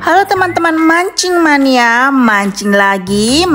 Halo teman-teman mancing mania, mancing lagi.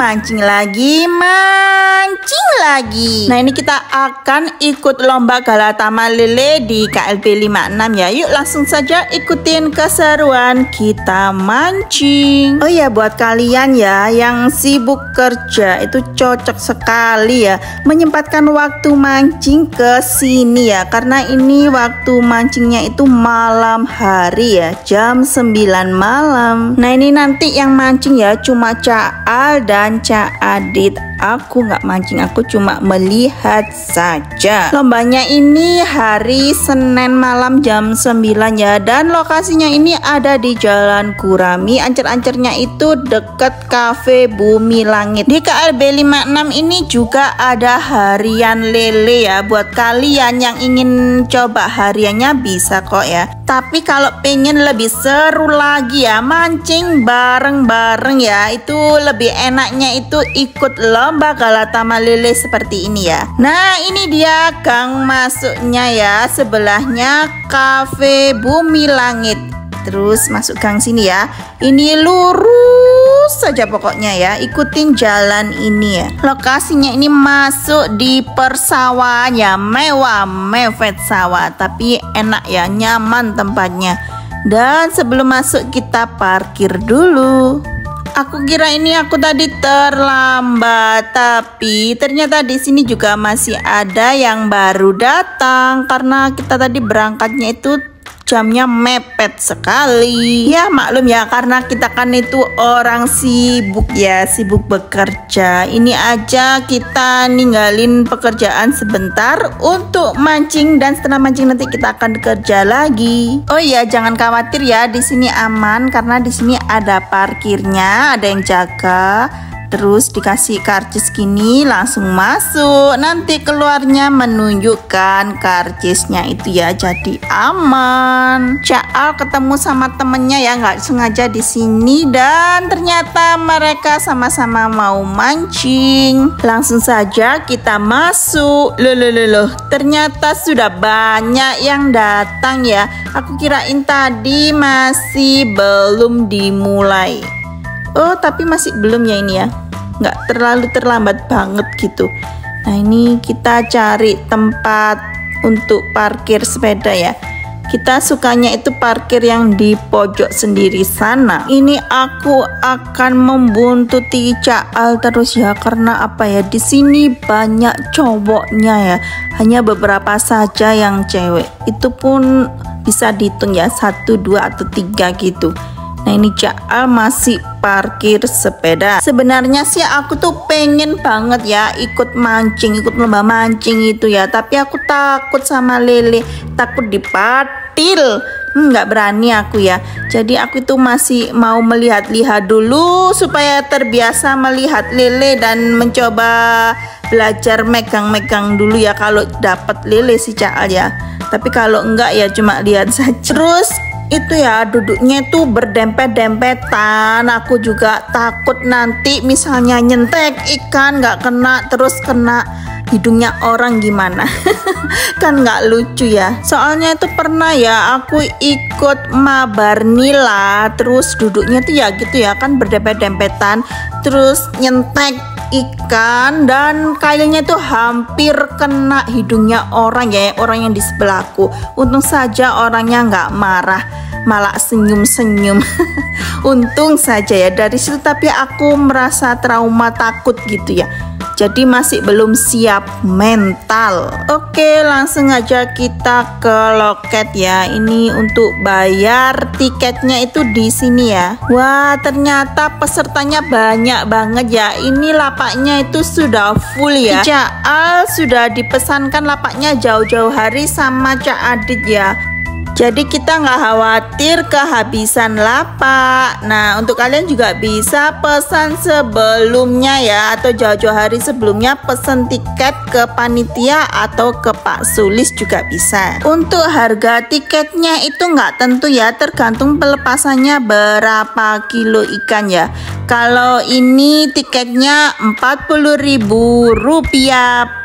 Nah ini kita akan ikut lomba Galatama Lele di KLB 56 ya. Yuk langsung saja ikutin keseruan kita mancing. Oh ya, buat kalian ya yang sibuk kerja itu cocok sekali ya menyempatkan waktu mancing ke sini ya, karena ini waktu mancingnya itu malam hari ya, jam 9 malam. Nah ini nanti yang mancing ya cuma Cak Al dan Cak Adit. Aku nggak mancing, aku cuma melihat saja. Lombanya ini hari Senin malam jam 9 ya, dan lokasinya ini ada di Jalan Gurami. Ancer-ancernya itu deket Cafe Bumi Langit. Di KLB 56 ini juga ada harian lele ya. Buat kalian yang ingin coba hariannya bisa kok ya. Tapi kalau pengen lebih seru lagi ya, mancing bareng-bareng ya, itu lebih enaknya itu ikut lomba Galatama Lele seperti ini ya. Nah ini dia gang masuknya ya, sebelahnya Cafe Bumi Langit. Terus masuk gang sini ya, ini lurus saja pokoknya ya, ikutin jalan ini ya. Lokasinya ini masuk di persawahan ya, mewah mewet sawah, tapi enak ya, nyaman tempatnya. Dan sebelum masuk kita parkir dulu. Aku kira ini aku tadi terlambat, tapi ternyata di sini juga masih ada yang baru datang karena kita tadi berangkatnya itu jamnya mepet sekali. Ya maklum ya, karena kita kan itu orang sibuk ya, sibuk bekerja. Ini aja kita ninggalin pekerjaan sebentar untuk mancing, dan setelah mancing nanti kita akan kerja lagi. Oh iya, jangan khawatir ya, di sini aman karena di sini ada parkirnya, ada yang jaga. Terus dikasih karcis gini, langsung masuk. Nanti keluarnya menunjukkan karcisnya itu ya, jadi aman. Cak Al ketemu sama temennya ya, nggak sengaja di sini, dan ternyata mereka sama-sama mau mancing. Langsung saja kita masuk. Loh, ternyata sudah banyak yang datang ya. Aku kirain tadi masih belum dimulai. Oh tapi masih belum ya ini ya, nggak terlalu terlambat banget gitu. Nah ini kita cari tempat untuk parkir sepeda ya. Kita sukanya itu parkir yang di pojok sendiri sana. Ini aku akan membuntuti Cak Al terus ya, karena apa ya, di sini banyak cowoknya ya, hanya beberapa saja yang cewek. Itu pun bisa dihitung ya, 1, 2 atau 3 gitu. Nah ini Cak Al masih parkir sepeda. Sebenarnya sih aku tuh pengen banget ya ikut mancing, ikut lomba mancing itu ya, tapi aku takut sama lele, takut dipatil. Nggak berani aku ya. Jadi aku itu masih mau melihat-lihat dulu supaya terbiasa melihat lele dan mencoba belajar megang-megang dulu ya kalau dapat lele si Cak Al ya. Tapi kalau enggak ya cuma lihat saja. Terus itu ya, duduknya itu berdempet-dempetan. Aku juga takut nanti misalnya nyentek ikan nggak kena, terus kena hidungnya orang gimana. Kan nggak lucu ya. Soalnya itu pernah ya aku ikut mabar nila, terus duduknya tuh ya gitu ya kan, berdempet-dempetan, terus nyentek ikan dan kayaknya tuh hampir kena hidungnya orang ya, orang yang di sebelahku. Untung saja orangnya nggak marah, malah senyum-senyum. Untung saja ya dari situ, tapi aku merasa trauma, takut gitu ya. Jadi masih belum siap mental. Oke, langsung aja kita ke loket ya. Ini untuk bayar tiketnya itu di sini ya. Wah, ternyata pesertanya banyak banget ya. Ini lapaknya itu sudah full ya. Cak Al sudah dipesankan lapaknya jauh-jauh hari sama Cak Adit ya. Jadi kita nggak khawatir kehabisan lapak. Nah untuk kalian juga bisa pesan sebelumnya ya, atau jauh-jauh hari sebelumnya pesan tiket ke panitia atau ke Pak Sulis juga bisa. Untuk harga tiketnya itu nggak tentu ya, tergantung pelepasannya berapa kilo ikan ya. Kalau ini tiketnya Rp40.000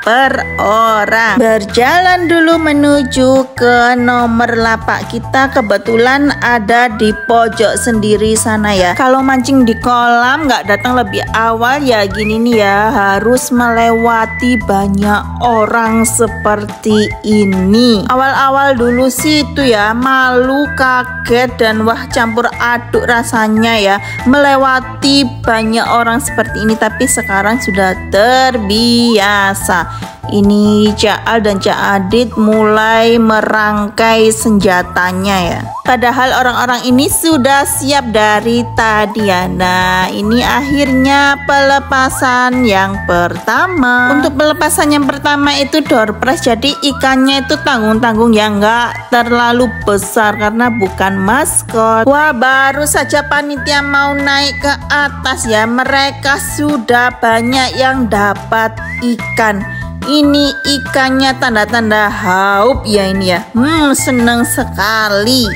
per orang. Berjalan dulu menuju ke nomor lapak kita, kebetulan ada di pojok sendiri sana ya. Kalau mancing di kolam nggak datang lebih awal ya gini nih ya, harus melewati banyak orang seperti ini. Awal-awal dulu sih itu ya malu, kaget, dan wah campur aduk rasanya ya melewati banyak orang seperti ini, tapi sekarang sudah terbiasa. Ini Cak Al dan Cak Adit mulai merangkai senjatanya ya. Padahal orang-orang ini sudah siap dari tadi ya. Nah, ini akhirnya pelepasan yang pertama. Untuk pelepasan yang pertama itu door prize, jadi ikannya itu tanggung-tanggung ya, nggak terlalu besar karena bukan maskot. Wah, baru saja panitia mau naik ke atas ya, mereka sudah banyak yang dapat ikan. Ini ikannya tanda-tanda haup ya ini ya. Seneng sekali.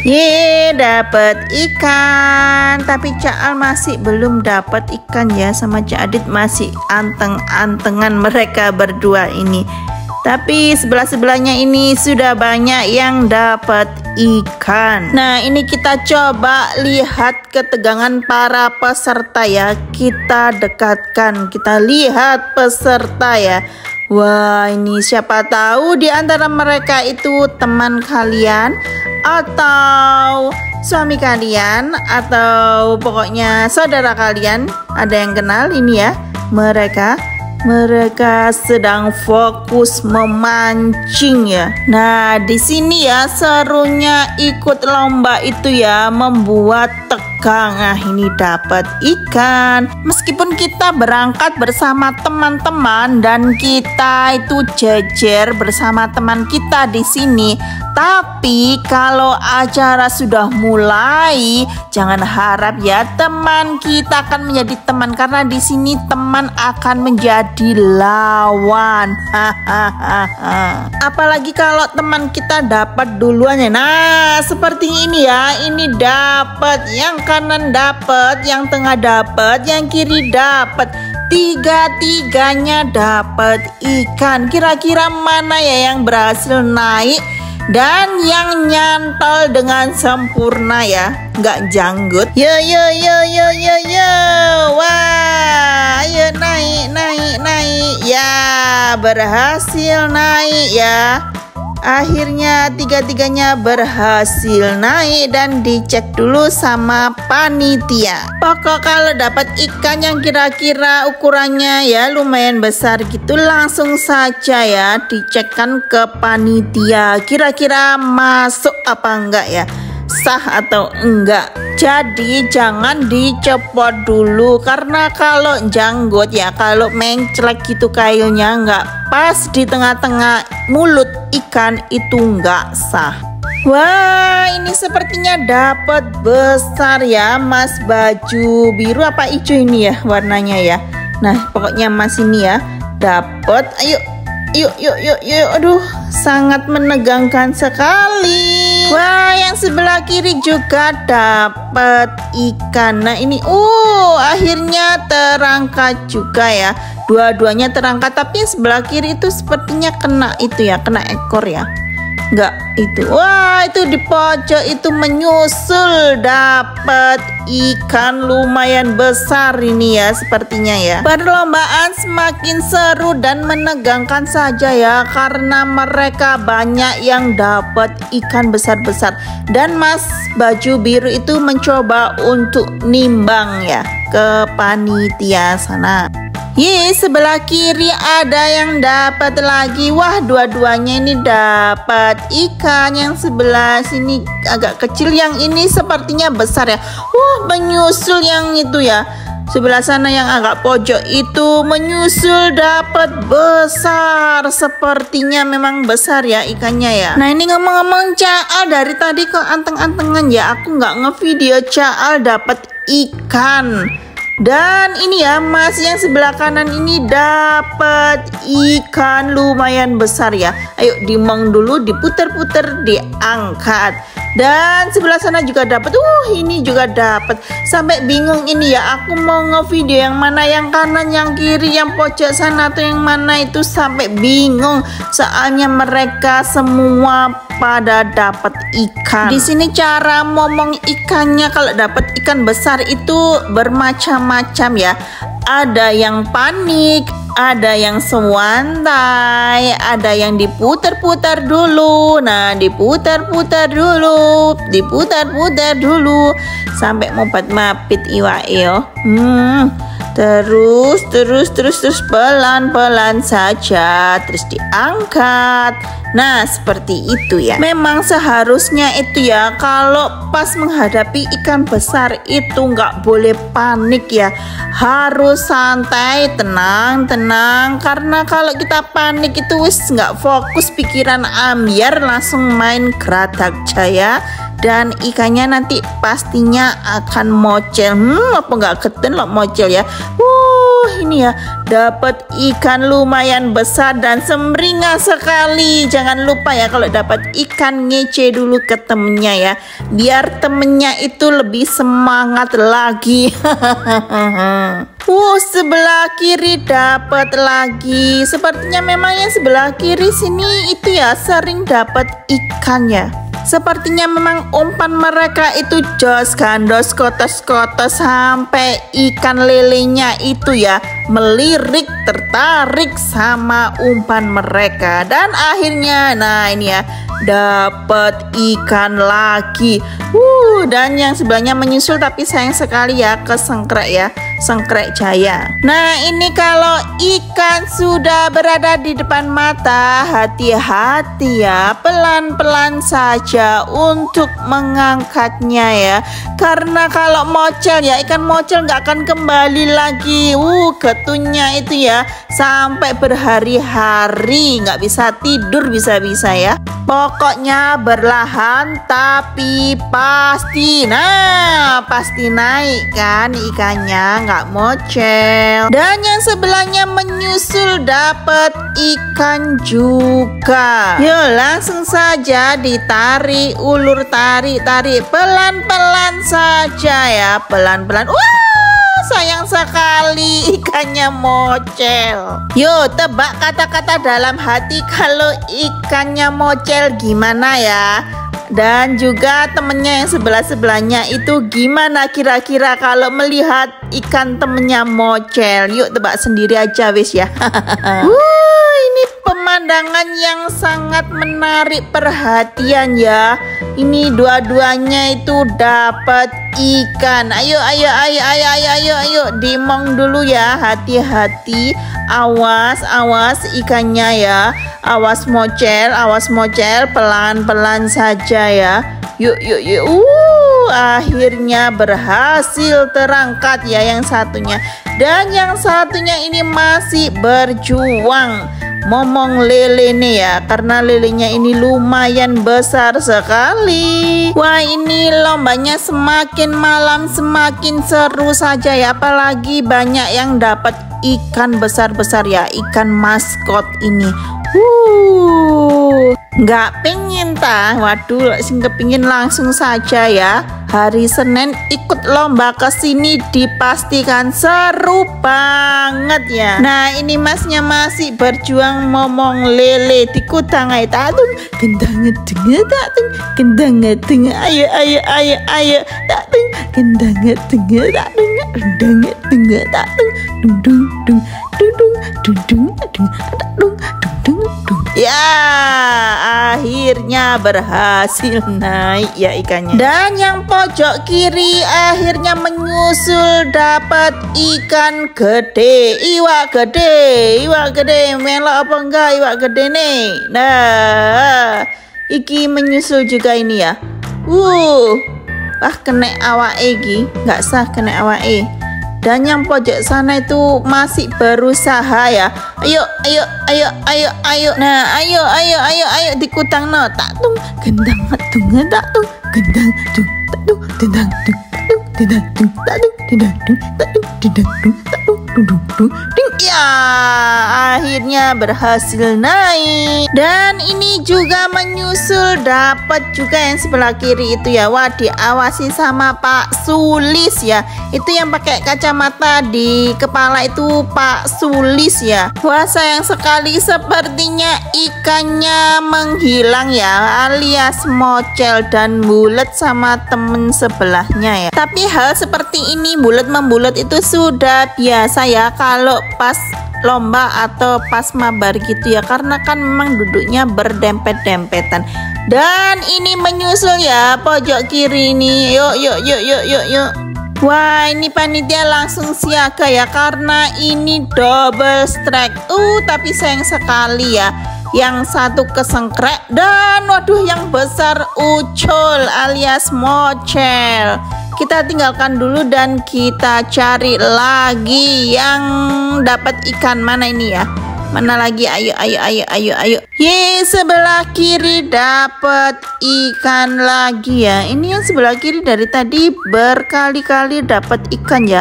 Dapat ikan. Tapi Cak Al masih belum dapat ikan ya, sama Cak Adit masih anteng-antengan mereka berdua ini. Tapi sebelah-sebelahnya ini sudah banyak yang dapat ikan. Nah, ini kita coba lihat ketegangan para peserta ya. Kita dekatkan, kita lihat peserta ya. Wah, ini siapa tahu di antara mereka itu teman kalian atau suami kalian atau pokoknya saudara kalian. Ada yang kenal ini ya. Mereka sedang fokus memancing ya. Nah, di sini ya serunya ikut lomba itu ya membuat tegang. Nah, ini dapat ikan. Meskipun kita berangkat bersama teman-teman dan kita itu jejer bersama teman kita di sini, tapi kalau acara sudah mulai, jangan harap ya teman kita akan menjadi teman, karena di sini teman akan menjadi lawan. Apalagi kalau teman kita dapat duluan ya. Nah, seperti ini ya. Ini dapat, yang kanan dapat, yang tengah dapat, yang kiri dapat. Tiga-tiganya dapat ikan. Kira-kira mana ya yang berhasil naik dan yang nyantol dengan sempurna ya, nggak janggut. Yo. Wah, ayo naik ya, berhasil naik ya. Akhirnya tiga-tiganya berhasil naik dan dicek dulu sama panitia. Pokok kalau dapat ikan yang kira-kira ukurannya ya lumayan besar gitu, langsung saja ya dicekkan ke panitia. Kira-kira masuk apa enggak ya, sah atau enggak. Jadi jangan dicopot dulu, karena kalau janggut ya, kalau menclek gitu kailnya nggak pas di tengah-tengah mulut ikan itu nggak sah. Wah, ini sepertinya dapat besar ya, Mas. Baju biru apa hijau ini ya warnanya ya. Nah, pokoknya Mas ini ya dapat. Ayo. Aduh, sangat menegangkan sekali. Wah, yang sebelah kiri juga dapat ikan. Nah, ini akhirnya terangkat juga ya. Dua-duanya terangkat, tapi yang sebelah kiri itu sepertinya kena itu ya, kena ekor ya. Enggak itu. Wah, itu di pojok itu menyusul dapat ikan lumayan besar ini ya sepertinya ya. Perlombaan semakin seru dan menegangkan saja ya, karena mereka banyak yang dapat ikan besar-besar. Dan Mas baju biru itu mencoba untuk nimbang ya ke panitia sana. Sebelah kiri ada yang dapat lagi. Wah, dua-duanya ini dapat ikan. Yang sebelah sini agak kecil, yang ini sepertinya besar ya. Wah, menyusul yang itu ya. Sebelah sana yang agak pojok itu menyusul dapat besar. Sepertinya memang besar ya ikannya ya. Nah, ini ngomong-ngomong Cak Al dari tadi kok anteng-antengan ya. Aku nggak ngevideo Cak Al dapat ikan. Dan ini ya, Mas yang sebelah kanan ini dapat ikan lumayan besar ya. Ayo dimong dulu, diputer-puter, diangkat. Dan sebelah sana juga dapat. Ini juga dapat. Sampai bingung ini ya, aku mau ngevideo yang mana, yang kanan, yang kiri, yang pojok sana atau yang mana itu, sampai bingung. Soalnya mereka semua pada dapat ikan. Di sini cara momong ikannya kalau dapat ikan besar itu bermacam-macam ya. Ada yang panik, ada yang sewantai, ada yang diputar-putar dulu. Nah, diputar-putar dulu sampai mapit iwake yo. Terus pelan-pelan saja, terus diangkat. Nah, seperti itu ya. Memang seharusnya itu ya, kalau pas menghadapi ikan besar itu nggak boleh panik ya. Harus santai, tenang. Karena kalau kita panik itu wis nggak fokus, pikiran ambiar, langsung main geradak jaya. Dan ikannya nanti pastinya akan mocel. Apa nggak keten loh mocel ya. Ini ya, dapat ikan lumayan besar dan semringah sekali. Jangan lupa ya, kalau dapat ikan ngece dulu ke temennya ya, biar temennya itu lebih semangat lagi. Sebelah kiri dapat lagi. Sepertinya memang yang sebelah kiri sini itu ya sering dapat ikan ya. Sepertinya memang umpan mereka itu jos gandos kotos-kotos, sampai ikan lelenya itu ya melirik, tertarik sama umpan mereka. Dan akhirnya nah ini ya, dapat ikan lagi. Dan yang sebelahnya menyusul, tapi sayang sekali ya ke sengkrek ya, sengkrek jaya. Nah, ini kalau ikan sudah berada di depan mata, hati-hati ya, pelan-pelan saja untuk mengangkatnya ya. Karena kalau mocel ya, ikan mocel nggak akan kembali lagi. Getunya itu ya sampai berhari-hari nggak bisa tidur bisa-bisa ya. Pokoknya berlahan tapi pasti. Nah, pasti naik kan ikannya, nggak mocel. Dan yang sebelahnya menyusul dapat ikan juga. Yuk langsung saja ditarik, ulur tarik pelan-pelan saja ya, pelan-pelan. Sayang sekali ikannya mocel. Yuk tebak kata-kata dalam hati kalau ikannya mocel gimana ya. Dan juga temennya yang sebelah-sebelahnya itu gimana kira-kira kalau melihat ikan temennya mocel. Yuk tebak sendiri aja wis ya. Ini pemandangan yang sangat menarik perhatian ya. Ini dua-duanya itu dapat ikan. Ayo dimong dulu ya, hati-hati, awas ikannya ya, awas mocel, pelan-pelan saja ya. Yuk. Akhirnya berhasil terangkat ya yang satunya. Dan yang satunya ini masih berjuang momong lele nih ya, karena lelenya ini lumayan besar sekali. Wah, ini lombanya semakin malam semakin seru saja ya, apalagi banyak yang dapat ikan besar-besar ya, ikan maskot ini. Nggak pengen waduh, sing kepingin langsung saja ya. Hari Senin ikut lomba ke sini dipastikan seru banget ya. Nah, ini masnya masih berjuang momong lele dikutang ay tatung gendang tatung gendang ayo tatung gendang tatung gendang tatung dung. Ya, akhirnya berhasil naik ya ikannya. Dan yang pojok kiri akhirnya menyusul dapat ikan gede, iwak gede, melok apa enggak iwak gede nih. Nah, iki menyusul juga ini ya. Kena awake iki, nggak sah kena awake. Dan yang pojok sana itu masih berusaha ya. Ayo. Nah, ayo dikutang no. Tatung gendang tatung tatung gendang tatung gendang tatung gendang tatung tatung gendang tatung tatung Ya, akhirnya berhasil naik. Dan ini juga menyusul, dapat juga yang sebelah kiri itu ya. Wah, diawasi sama Pak Sulis ya. Itu yang pakai kacamata di kepala itu Pak Sulis ya. Wah, sayang sekali sepertinya ikannya menghilang ya, alias mocel dan bulet sama temen sebelahnya ya. Tapi hal seperti ini bulet membulet itu sudah biasa ya kalau pas lomba atau pas mabar gitu ya, karena kan memang duduknya berdempet-dempetan. Dan ini menyusul ya pojok kiri nih. Yuk. Wah, ini panitia langsung siaga ya karena ini double strike. Tapi sayang sekali ya, yang satu kesengkrek dan waduh yang besar ucul alias mocel. Kita tinggalkan dulu dan kita cari lagi yang dapat ikan. Mana ini ya? Mana lagi? Ayo. Sebelah kiri dapat ikan lagi ya. Ini yang sebelah kiri dari tadi berkali-kali dapat ikan ya.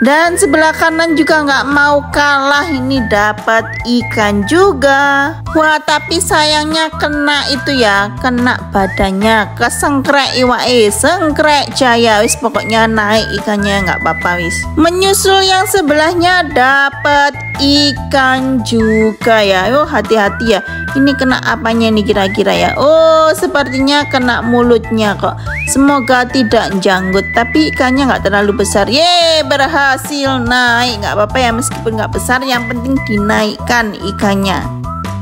Dan sebelah kanan juga nggak mau kalah, ini dapat ikan juga. Wah, tapi sayangnya kena itu ya, kena badannya, kesengkrek iwae, sengkrek jaya wis, pokoknya naik ikannya nggak apa-apa wis. Menyusul yang sebelahnya dapat ikan juga ya. Hati-hati ya, ini kena apanya nih kira-kira ya? Sepertinya kena mulutnya kok. Semoga tidak janggut, tapi ikannya nggak terlalu besar. Berhasil naik, nggak apa-apa ya, meskipun nggak besar, yang penting dinaikkan ikannya.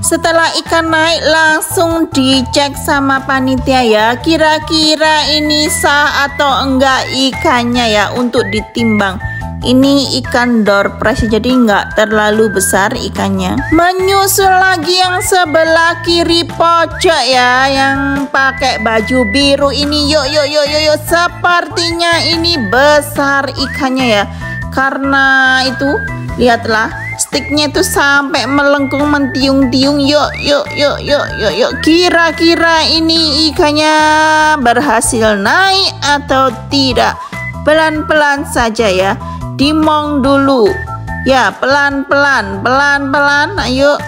Setelah ikan naik langsung dicek sama panitia ya, kira-kira ini sah atau enggak ikannya ya untuk ditimbang. Ini ikan door prize jadi nggak terlalu besar ikannya. Menyusul lagi yang sebelah kiri pojok ya, yang pakai baju biru ini. Yuk. Sepertinya ini besar ikannya ya, karena itu lihatlah sticknya itu sampai melengkung mentiung-tiung. Yuk. Kira-kira ini ikannya berhasil naik atau tidak? Pelan-pelan saja ya. Dimong dulu ya, pelan-pelan. Ayo.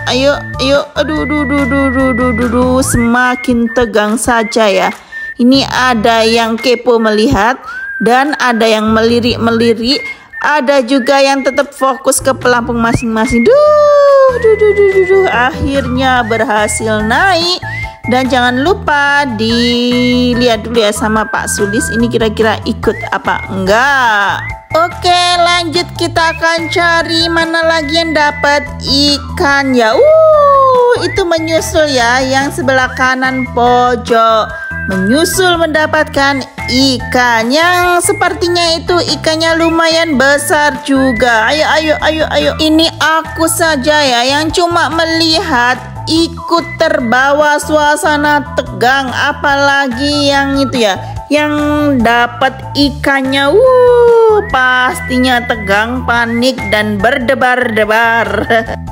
Aduh, semakin tegang saja ya. Ini ada yang kepo melihat dan ada yang melirik, ada juga yang tetap fokus ke pelampung masing-masing. Akhirnya berhasil naik. Dan jangan lupa dilihat dulu ya sama Pak Sulis, ini kira-kira ikut apa enggak. Oke, lanjut, kita akan cari mana lagi yang dapat ikan ya. Itu menyusul ya, yang sebelah kanan pojok menyusul mendapatkan ikan yang sepertinya itu ikannya lumayan besar juga. Ayo. Ini aku saja ya yang cuma melihat, ikut terbawa suasana tegang, apalagi yang itu ya, yang dapat ikannya. Pastinya tegang, panik, dan berdebar-debar.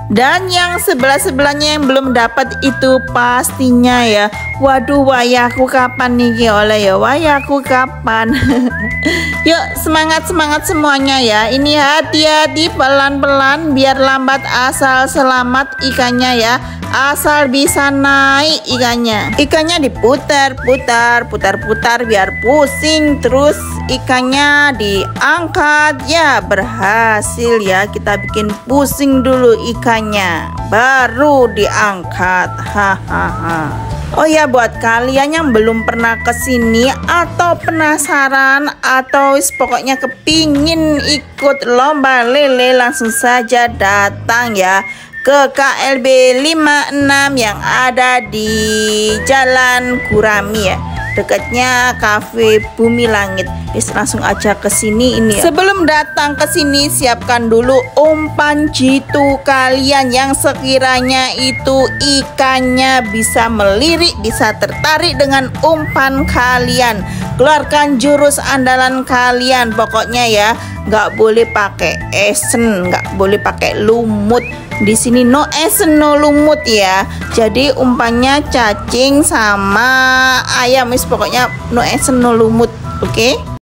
Dan yang sebelah-sebelahnya yang belum dapat itu pastinya ya, waduh, wayahku kapan nih oleh ya, wayahku kapan. Yuk, semangat semuanya ya. Ini hati-hati, pelan-pelan, biar lambat asal selamat ikannya ya, asal bisa naik ikannya. Ikannya diputar biar pusing, terus ikannya diangkat ya, berhasil ya. Kita bikin pusing dulu ikannya baru diangkat. Oh ya, buat kalian yang belum pernah kesini atau penasaran atau pokoknya kepingin ikut lomba lele, langsung saja datang ya ke KLB 56 yang ada di Jalan Gurami ya, dekatnya Cafe Bumi Langit. Langsung aja ke sini ini ya. Sebelum datang ke sini, siapkan dulu umpan jitu kalian yang sekiranya itu ikannya bisa melirik, bisa tertarik dengan umpan kalian. Keluarkan jurus andalan kalian pokoknya ya. Nggak boleh pakai esen, nggak boleh pakai lumut. Di sini no esen, no lumut ya. Jadi umpannya cacing sama ayam, pokoknya no esen, no lumut. Oke?